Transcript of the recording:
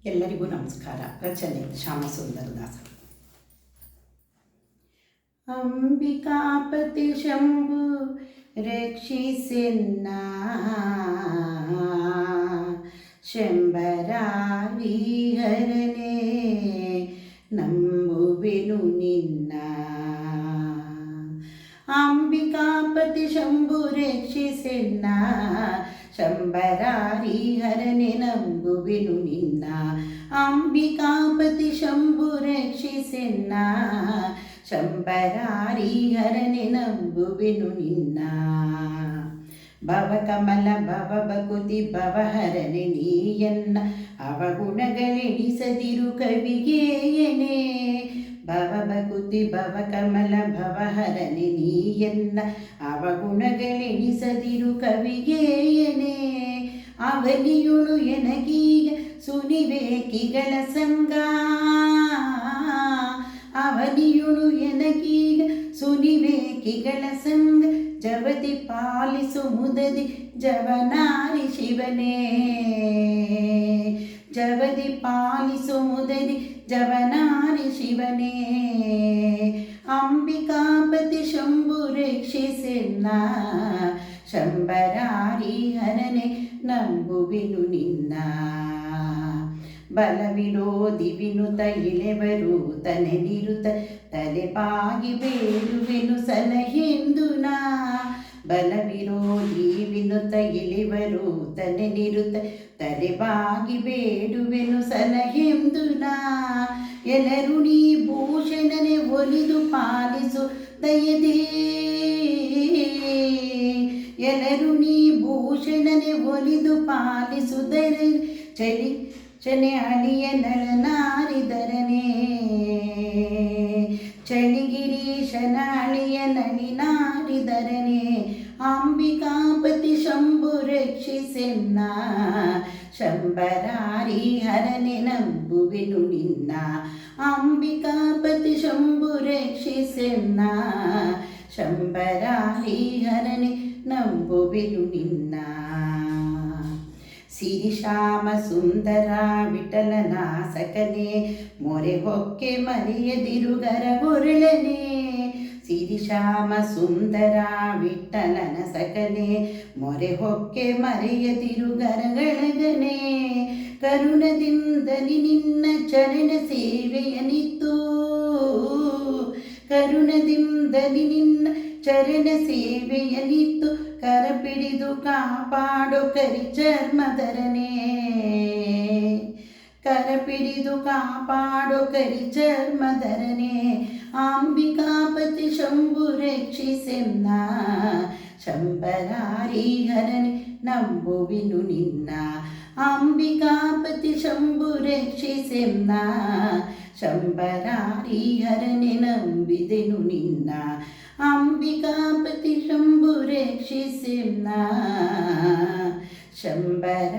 ಎಲ್ಲರಿಗೂ ನಮಸ್ಕಾರ. ರಚನೆ ಶ್ಯಾಮಸುಂದರದಾಸರು. ಅಂಬಿಕಾಪತಿ ಶಂಭು ರಕ್ಷಿಸೆನ್ನ, ಶಂಬರಾರಿ ಹರನೇ ನಂಬುವೆನು ನಿನ್ನ. ಅಂಬಿಕಾಪತಿ ಶಂಭು ರಕ್ಷಿಸೆನ್ನ, ಶಂಬರಾರಿ ಹರನೆ ನಂಬುವೆನು ನಿನ್ನ. ಅಂಬಿಕಾಪತಿ ಶಂಭು ರಕ್ಷಿಸೆನ್ನ, ಶಂಬರಾರಿ ಹರನೆ ನಂಬುವೆನು ನಿನ್ನ. ಭವಕಮಲ ಭವ ಭಕುತಿ ಭವಹರನೆ ನೀಯನ್ನ, ಅವಗುಣಗಳೆಣಿಸದಿರು ಕವಿಗೇಯನೇ. ಭವ ಭಕುತಿ ಭವ ಕಮಲ ಭವಹರನೆ ನೀಯನ್ನ, ಅವಗುಣಗಳೆಣಿಸದಿರು ಕವಿಗೇಯನೇ. ಅವನಿಯುಳು ಎನಗೀಗ ಸುನಿವೇಕಿಗಳ ಸಂಗ, ಅವನಿಯುಳು ಎನಗೀಗ ಸುನಿವೇಕಿಗಳ ಸಂಗ. ಜವತಿ ಪಾಲಿಸು ಮುದದಿ ಜವನಾರಿ ಶಿವನೇ, ಜವದಿ ಪಾಲಿಸು ಮುದದಿ ಜವನಾರಿ ಶಿವನೇ. ಅಂಬಿಕಾಪತಿ ಶಂಭು ರಕ್ಷಿಸೆನ್ನ, ಶಂಬರಾರಿ ಹರನೆ ನಂಬುವೆನು ನಿನ್ನ. ಬಲವಿರೋಧಿ ವಿನುತ ಇಳೆವರು ತನೆ ನಿರುತ ತಲೆ ಬಾಗಿ ಬೇಡುವೆನು ಸಲಹೆಂದು ನಾ. ಬಲವಿರೋಧಿ ವಿನುತ ಇಳಿವರು ತನೆ ನಿರುತ ತಲೆ ಬಾಗಿ ಬೇಡುವೆನು ಸಲಹೆಂದು ನಾ. ಎಲರುಣಿ ಭೂಷಣನೆ ಒಲಿದು ಪಾಲಿಸು ದಯದೇ, ಎಲರುಣಿ ಭೂಷಣನೆ ಒಲಿದು ಪಾಲಿಸು ದಯ. ಚಲಿ ಚನೆ ಅಳಿಯ ನಳನಾರಿದರನೇ, ಚಳಿಗಿರೀಶನ ಅಳಿಯ ನಳಿನಾರಿದರನೇ. ಅಂಬಿಕಾಪತಿ ಶಂಭು ರಕ್ಷಿಸೆನ್ನ, ಶಂಬರಾರಿ ಹರನೆ ನಂಬುವೆನು ನಿನ್ನ. ಅಂಬಿಕಾಪತಿ ಶಂಭು ರಕ್ಷಿಸೆನ್ನ, ಶಂಬರಾರಿ ಹರನೆ ನಂಬುವೆನು ನಿನ್ನ. ಸಿರಿಶ್ಯಾಮ ಸುಂದರ ವಿಠಲನ ಸಕನೆ, ಮೊರೆ ಹೊಕ್ಕೆ ಮರೆಯದಿರು ಗರಗೊರಳನೆ. ಸಿರಿಶ್ಯಾಮ ಸುಂದರ ವಿಠಲನ ಸಕನೆ, ಮೊರೆ ಹೊಕ್ಕೆ ಮರೆಯದಿರು ಗರಗಳಗನೆ. ಕರುಣದಿಂದ ನಿನ್ನ ಚರಣ ಸೇವೆಯನಿತ್ತು, ಕರುಣದಿಂದ ನಿನ್ನ ಚರಣ ಸೇವೆಯನಿತ್ತು. ಕರಪಿಡಿದು ಕಾಪಾಡೋ ಕರಿಚರ್ಮಧರನೇ, ಕರಪಿಡಿದು ಕಾಪಾಡೋ ಕರಿಚರ್ಮಧರನೇ. ಅಂಬಿಕಾಪತಿ ಶಂಭು ರಕ್ಷಿಸೆನ್ನ, ಶಂಬರಾರಿ ಹರನೆ ನಂಬುವೆನು ನಿನ್ನ. ಅಂಬಿಕಾಪತಿ ಶಂಭು ರಕ್ಷಿಸೆನ್ನ, ಶಂಬರಾರಿ ಹರನೆ ನಂಬಿದೆನು ನಿನ್ನ. ಅಂಬಿಕಾಪತಿ ಶಂಭು ರಕ್ಷಿಸೆನ್ನ, ಶಂಬರ